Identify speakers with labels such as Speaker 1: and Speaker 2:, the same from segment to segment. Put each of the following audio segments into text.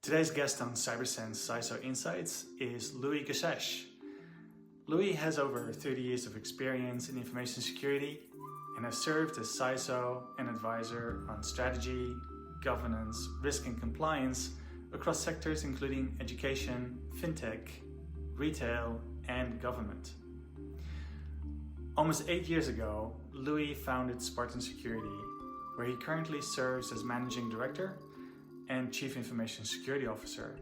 Speaker 1: Today's guest on CyberSense CISO Insights is Louay Ghashash. Louay has over 30 years of experience in information security and has served as CISO and advisor on strategy, governance, risk and compliance across sectors including education, FinTech, retail, and government. Almost 8 years ago, Louay founded Spartan Security, where he currently serves as Managing Director and Chief Information Security Officer.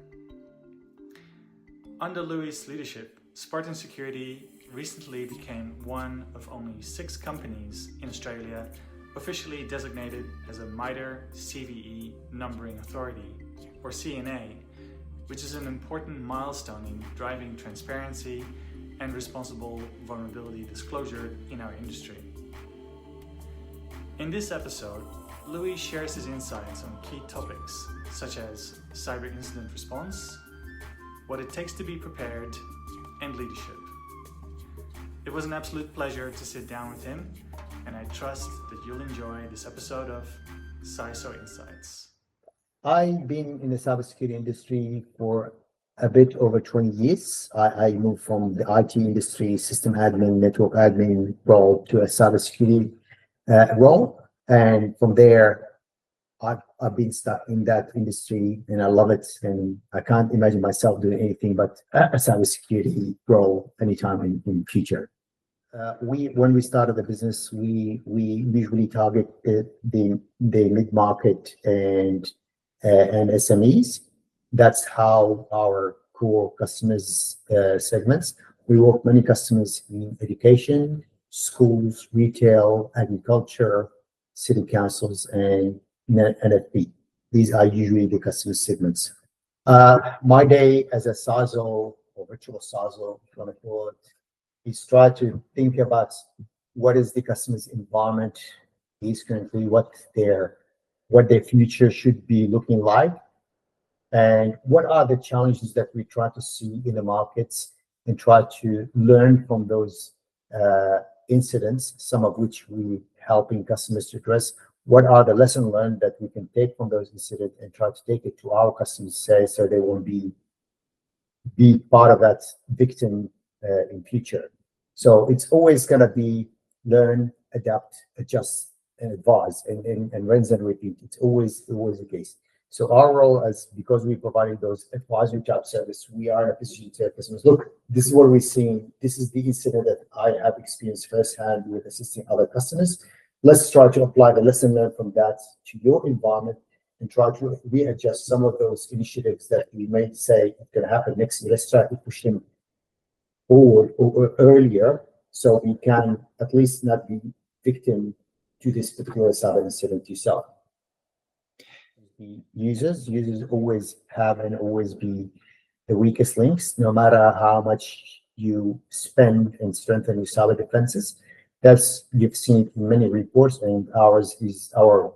Speaker 1: Under Louay's leadership, Spartan Security recently became one of only 6 companies in Australia officially designated as a MITRE CVE Numbering Authority, or CNA, which is an important milestone in driving transparency and responsible vulnerability disclosure in our industry. In this episode, Louay shares his insights on key topics such as cyber incident response, what it takes to be prepared, and leadership. It was an absolute pleasure to sit down with him, and I trust that you'll enjoy this episode of CISO Insights.
Speaker 2: I've been in the cybersecurity industry for a bit over 20 years. I moved from the IT industry, system admin, network admin role to a cybersecurity role. And from there, I've been stuck in that industry and I love it. And I can't imagine myself doing anything but a cybersecurity role anytime in the future. When we started the business, we usually target the mid-market and SMEs. That's how our core customers segments. We work many customers in education, schools, retail, agriculture, city councils, and NFB. These are usually the customer segments. My day as a CISO or virtual CISO, if you want to call it, is try to think about what is the customer's environment is currently, what their future should be looking like, and what are the challenges that we try to see in the markets and try to learn from those incidents, some of which we helping customers to address. What are the lessons learned that we can take from those incidents and try to take it to our customers, so they won't be part of that victim in future. So it's always going to be learn, adapt, adjust, and advise, and rinse and repeat. It's always the case. So our role, because we provided those advisory type service, we are in a position to tell customers, look, this is what we're seeing. This is the incident that I have experienced firsthand with assisting other customers. Let's try to apply the lesson learned from that to your environment and try to readjust some of those initiatives that we may say are going to happen next year. Let's try to push them forward or earlier so we can at least not be victim to this particular cyber incident yourself. The users always have and always be the weakest links, no matter how much you spend and strengthen your cyber defenses. That's, you've seen in many reports, and our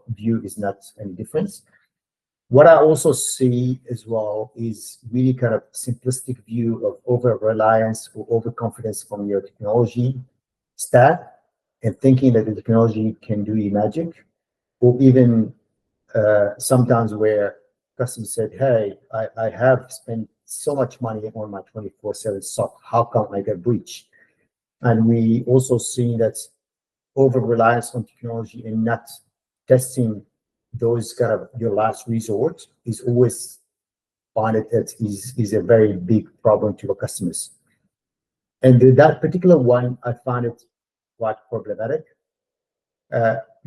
Speaker 2: view is not any difference. What I also see as well is really kind of simplistic view of over-reliance or overconfidence from your technology stack and thinking that the technology can do magic, or even sometimes where customers said, hey, I have spent so much money on my 24/7 SOC, how come I get breached? And we also see that over-reliance on technology and not testing those kind of your last resort is always find it that is a very big problem to our customers. And that particular one, I find it quite problematic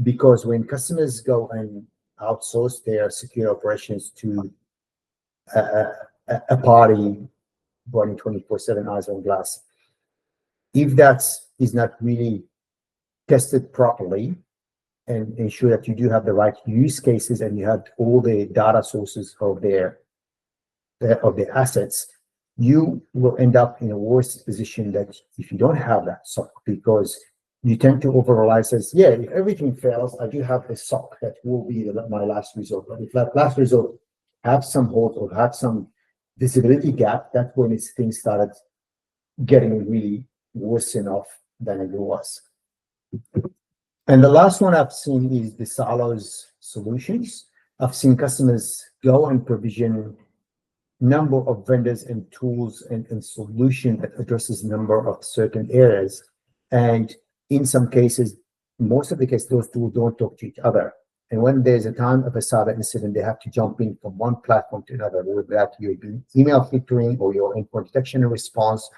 Speaker 2: because when customers go and outsource their secure operations to a party running 24/7 eyes on glass, if that is not really tested properly and ensure that you do have the right use cases and you have all the data sources of their assets, you will end up in a worse position that if you don't have that SOC, because you tend to over-rely, says, yeah, if everything fails, I do have a SOC that will be my last resort. But if that last resort have some holes or have some visibility gap, that's when things started getting really worse enough than it was. And the last one I've seen is the silos solutions. I've seen customers go and provision number of vendors and tools and solution that addresses number of certain areas. And in some cases, most of the cases, those tools don't talk to each other. And when there's a time of a cyber incident, they have to jump in from one platform to another, whether that you're doing email filtering or your endpoint detection and response,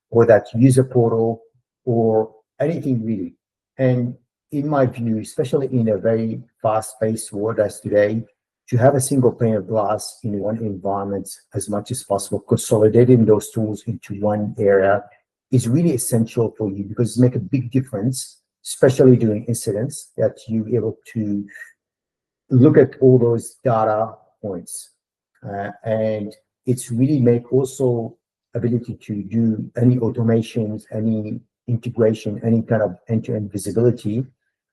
Speaker 2: or that user portal, or anything really. And in my view, especially in a very fast-paced world as today, to have a single pane of glass in one environment as much as possible, consolidating those tools into one area is really essential for you, because it makes a big difference, especially during incidents, that you're able to look at all those data points. And it's really make also ability to do any automations, any integration, any kind of end-to-end visibility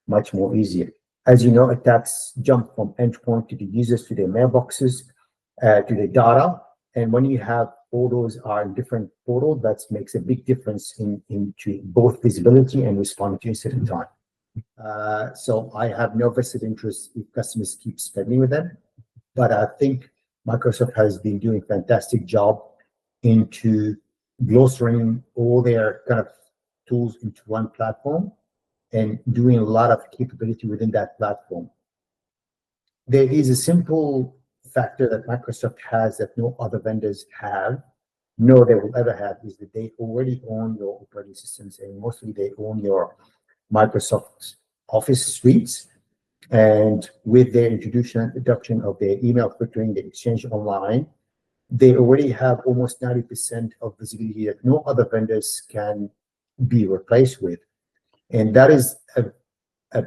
Speaker 2: much more easier. As you know, attacks jump from endpoint to the users, to their mailboxes, to the data. And when you have all those are in different portals, that makes a big difference into both visibility and responding to incident time. So I have no vested interest if customers keep spending with them, but I think Microsoft has been doing a fantastic job into glossing all their kind of tools into one platform and doing a lot of capability within that platform. There is a simple factor that Microsoft has that no other vendors have, no they will ever have, is that they already own your operating systems, and mostly they own your Microsoft Office suites. And with their introduction of their email filtering, the Exchange Online, they already have almost 90% of visibility that no other vendors can be replaced with. And that is a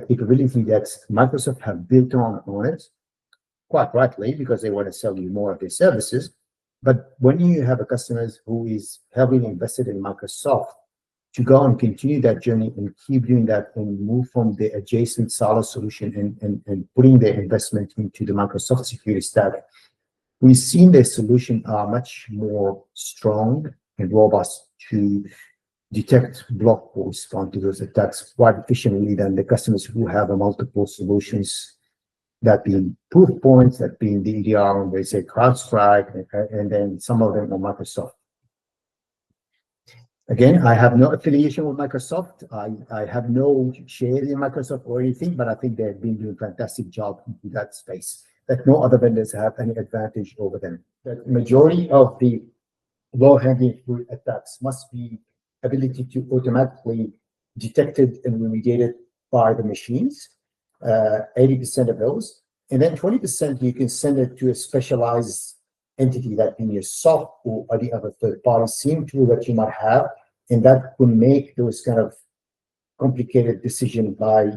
Speaker 2: capability that Microsoft have built on it, quite rightly, because they want to sell you more of their services. But when you have a customer who is heavily invested in Microsoft, to go and continue that journey and keep doing that and move from the adjacent silo solution and putting their investment into the Microsoft security stack, we've seen their solution are much more strong and robust to detect, block, or respond to those attacks quite efficiently than the customers who have a multiple solutions, that being proof points, that being the EDR, and they say CrowdStrike, and then some of them are Microsoft. Again, I have no affiliation with Microsoft. I have no shares in Microsoft or anything, but I think they've been doing a fantastic job in that space, that no other vendors have any advantage over them. The majority of the low-hanging fruit attacks must be ability to automatically detected and remediated by the machines, 80% of those. And then 20% you can send it to a specialized entity, that being your SOC or any other third-party SIEM tool that you might have, and that will make those kind of complicated decisions by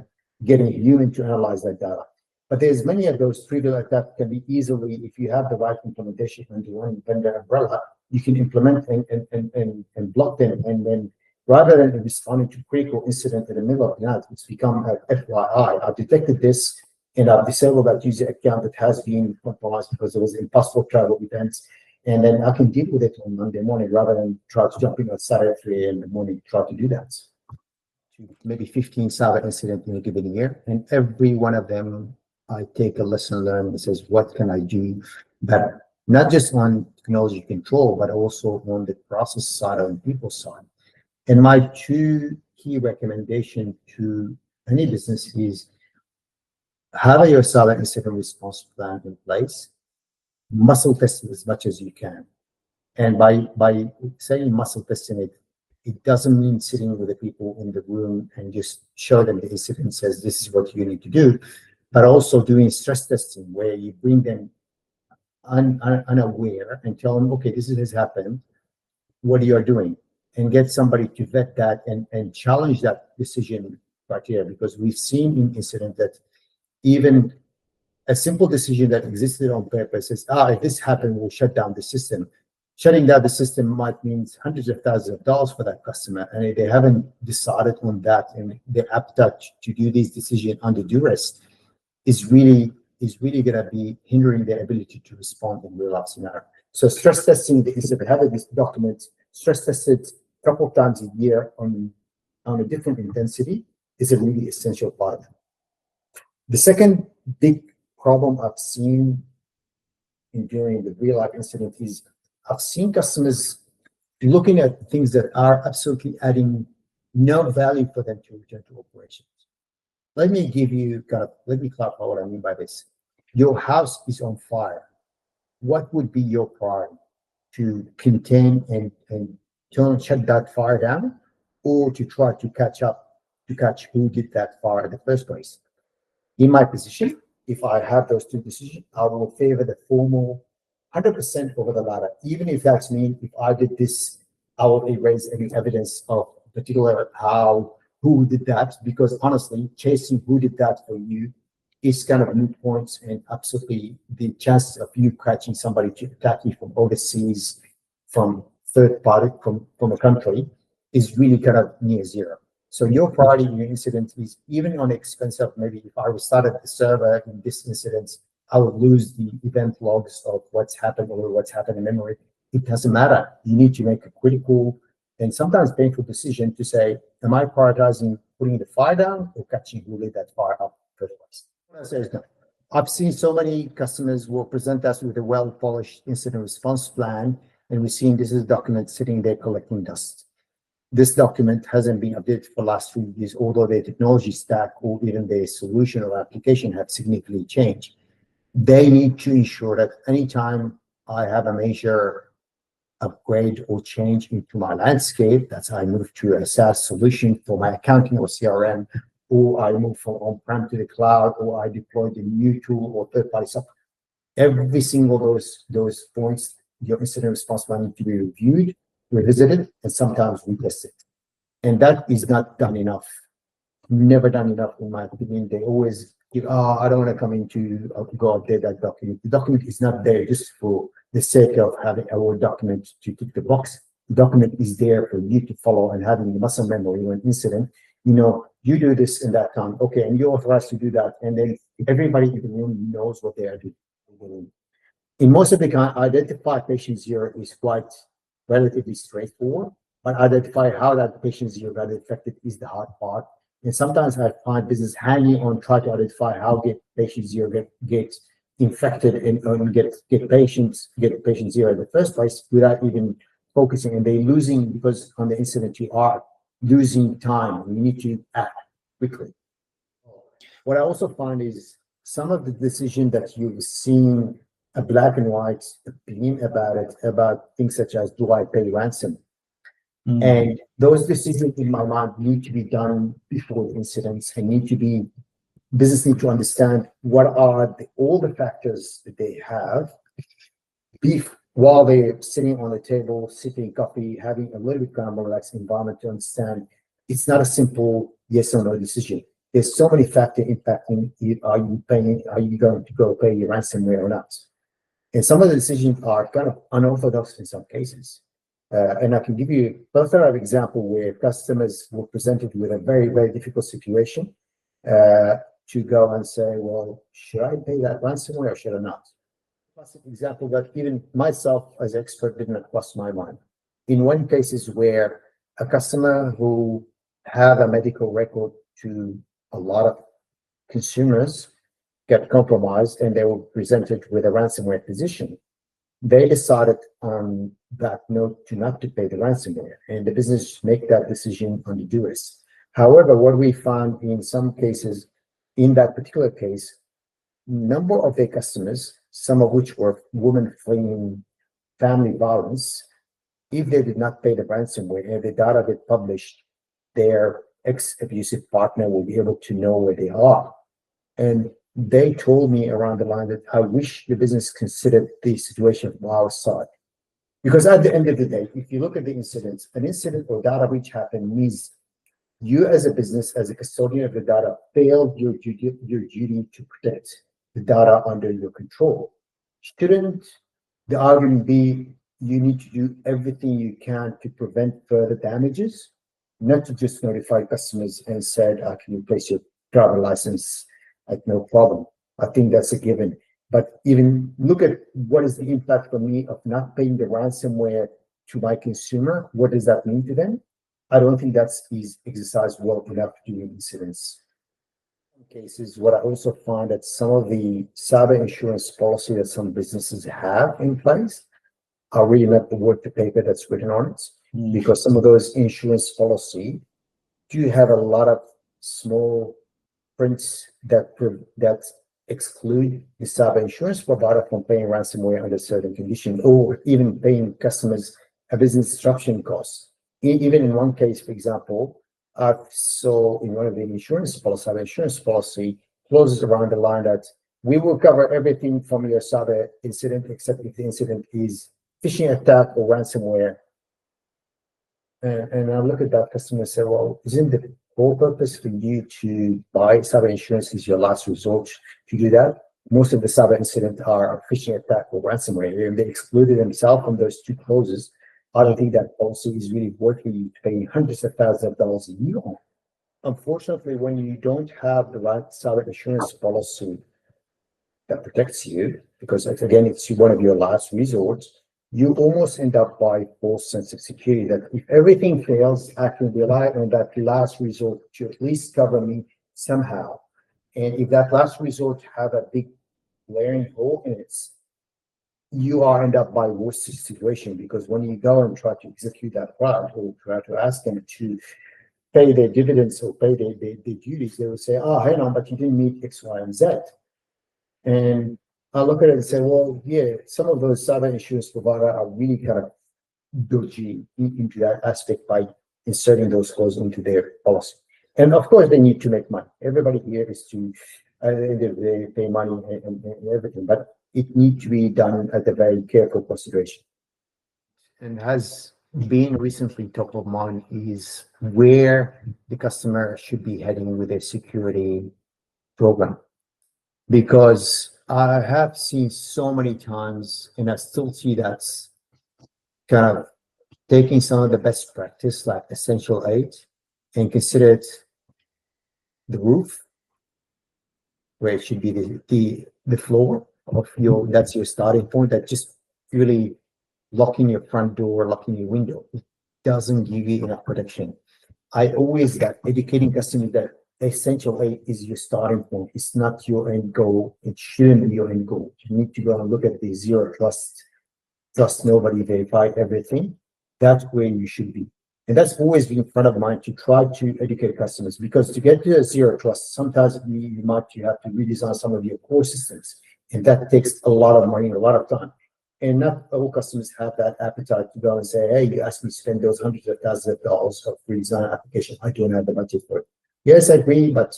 Speaker 2: getting a human to analyze that data. But there's many of those trivial attacks can be easily, if you have the right implementation under one vendor umbrella, you can implement and block them. And then rather than responding to critical incident in the middle of the night, it's become a FYI. I've detected this and I've disabled that user account that has been compromised because there was impossible travel events. And then I can deal with it on Monday morning rather than try to jump in on Saturday at 3 a.m. in the morning to try to do that. Maybe 15 cyber incidents in a given year. And every one of them, I take a lesson learned and says, what can I do better? Not just on technology control, but also on the process side or on people's side. And my two key recommendations to any business is have your cyber incident response plan in place, muscle test it as much as you can. And by saying muscle testing it, it doesn't mean sitting with the people in the room and just show them the incident and says, this is what you need to do, but also doing stress testing where you bring them unaware and tell them, okay, this has happened, what you are doing, and get somebody to vet that and challenge that decision criteria, because we've seen in incident that even a simple decision that existed on paper says, if this happened, we'll shut down the system. Shutting down the system might mean hundreds of thousands of dollars for that customer, and they haven't decided on that, and their appetite to do these decisions under duress is really going to be hindering their ability to respond in real life scenario. So stress testing the incident, having this document stress tested a couple of times a year on a different intensity is a really essential part of it. The second big problem I've seen in dealing with real life incident is I've seen customers looking at things that are absolutely adding no value for them to return to operations. Let me clarify what I mean by this. Your house is on fire. What would be your priority? To contain and shut that fire down, or to try to catch who did that fire in the first place? In my position, if I have those two decisions, I will favor the formal 100% over the latter. Even if that's mean if I did this, I will erase any evidence of particular who did that, because honestly, chasing who did that for you is kind of moot points, and absolutely the chances of you catching somebody to attack you from overseas, from third party, from a country, is really kind of near zero. So your priority in your incident is, even on the expense of maybe if I restarted the server in this incident, I would lose the event logs of what's happened or what's happened in memory. It doesn't matter. You need to make a critical and sometimes painful decision to say, am I prioritizing putting the fire down or catching who lit that fire up first place? What I say is no. I've seen so many customers will present us with a well-polished incident response plan, and we're seeing this is a document sitting there collecting dust. This document hasn't been updated for the last 3 years, although their technology stack or even their solution or application have significantly changed. They need to ensure that anytime I have a major upgrade or change into my landscape, that's I move to a SaaS solution for my accounting or CRM, or I move from on-prem to the cloud, or I deploy the new tool or third-party software. Every single those points, your incident response plan need to be reviewed, revisited, and sometimes retested. And that is not done enough. Never done enough, in my opinion. They always give, I don't want to come into go update that document. The document is not there just for the sake of having a Word document to tick the box. The document is there for you to follow and having the muscle memory when incident. You do this in that time, okay, and you're authorized to do that, and then everybody in the room knows what they are doing. In most of the time, identify patient zero is quite relatively straightforward, but identify how that patient zero got infected is the hard part. And sometimes I find business hanging on try to identify how patient zero get infected and get patient zero in the first place without even focusing, and they're losing, because on the incident you are losing time. You need to act quickly. What I also find is some of the decision that you've seen a black and white opinion about it, about things such as, do I pay ransom? And those decisions in my mind need to be done before the incidents, and business need to understand what are all the factors that they have while they're sitting on the table, sipping coffee, having a little bit kind of more relaxed environment to understand it's not a simple yes or no decision. There's so many factors impacting it. Are you going to go pay your ransomware or not? And some of the decisions are kind of unorthodox in some cases. And I can give you a plethora of example where customers were presented with a very, very difficult situation to go and say, well, should I pay that ransomware or should I not? Classic example that even myself as an expert did not cross my mind. In one case is where a customer who have a medical record to a lot of consumers get compromised, and they were presented with a ransomware position. They decided on that note not to pay the ransomware, and the business make that decision on the duress. However, what we found in some cases, in that particular case, number of their customers, some of which were women fleeing family violence, if they did not pay the ransomware and the data get published, their ex-abusive partner will be able to know where they are. And they told me around the line that I wish the business considered the situation from our side. Because at the end of the day, if you look at the incidents, an incident or data breach happened means you as a business, as a custodian of the data, failed your duty to protect the data under your control. Shouldn't the argument be you need to do everything you can to prevent further damages, not to just notify customers and said, I can replace your driver license at no problem. I think that's a given. But even look at what is the impact for me of not paying the ransomware to my consumer. What does that mean to them? I don't think that's exercised well enough during incidents. cases, what I also find that some of the cyber insurance policy that some businesses have in place are really not worth the paper that's written on it, because some of those insurance policy do have a lot of small prints that exclude the cyber insurance provider from paying ransomware under certain conditions, or even paying customers a business disruption cost. Even in one case, for example, I saw in one of the cyber insurance policy clauses around the line that we will cover everything from your cyber incident, except if the incident is phishing attack or ransomware. And I look at that customer and say, well, isn't the whole purpose for you to buy cyber insurance is your last resort to do that? Most of the cyber incidents are a phishing attack or ransomware, and they excluded themselves from those two clauses. I don't think that policy is really worth you paying hundreds of thousands of dollars a year on. Unfortunately, when you don't have the right cyber insurance policy that protects you, because again, it's one of your last resorts, you almost end up by false sense of security that if everything fails, I can rely on that last resort to at least cover me somehow. And if that last resort have a big glaring hole in it, you are end up by worse situation, because when you go and try to execute that fraud or try to ask them to pay their dividends or pay their duties, they will say, oh, hang on, but you didn't meet X, Y, and Z. And I look at it and say, well, yeah, some of those cyber insurance providers are really kind of dodgy into that aspect by inserting those clauses into their policy. And of course, they need to make money. Everybody here is to they pay money and everything, but it needs to be done at a very careful consideration. And has been recently top of mind is where the customer should be heading with their security program. Because I have seen so many times, and I still see that's kind of taking some of the best practice like Essential 8 and consider it the roof, where it should be the floor of your, that's your starting point, that just really locking your front door, locking your window. It doesn't give you enough protection. I always got educating customers that Essential 8 is your starting point. It's not your end goal. It shouldn't be your end goal. You need to go and look at the zero trust nobody, verify everything. That's where you should be. And that's always been in front of mind to try to educate customers, because to get to a zero trust, sometimes you have to redesign some of your core systems. And that takes a lot of money, a lot of time. And not all customers have that appetite to go and say, hey, you asked me to spend those hundreds of thousands of dollars of redesign application. I don't have the budget for it. Yes, I agree, but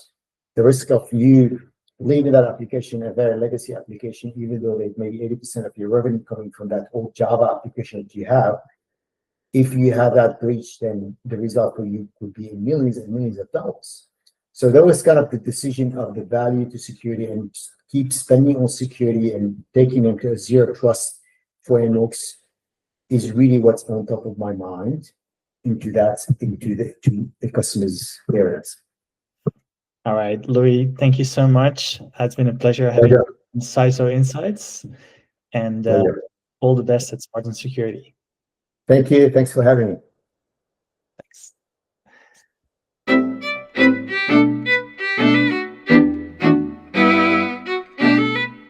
Speaker 2: the risk of you leaving that application, a very legacy application, even though there's maybe 80% of your revenue coming from that old Java application that you have, if you have that breach, then the result for you could be in millions and millions of dollars. So that was kind of the decision of the value to security, and keep spending on security and taking them to a zero trust frameworks is really what's on top of my mind into the customers' areas.
Speaker 1: All right, Louay, thank you so much. It's been a pleasure having CISO insights, and all the best at Spartan Security.
Speaker 2: Thank you. Thanks for having me.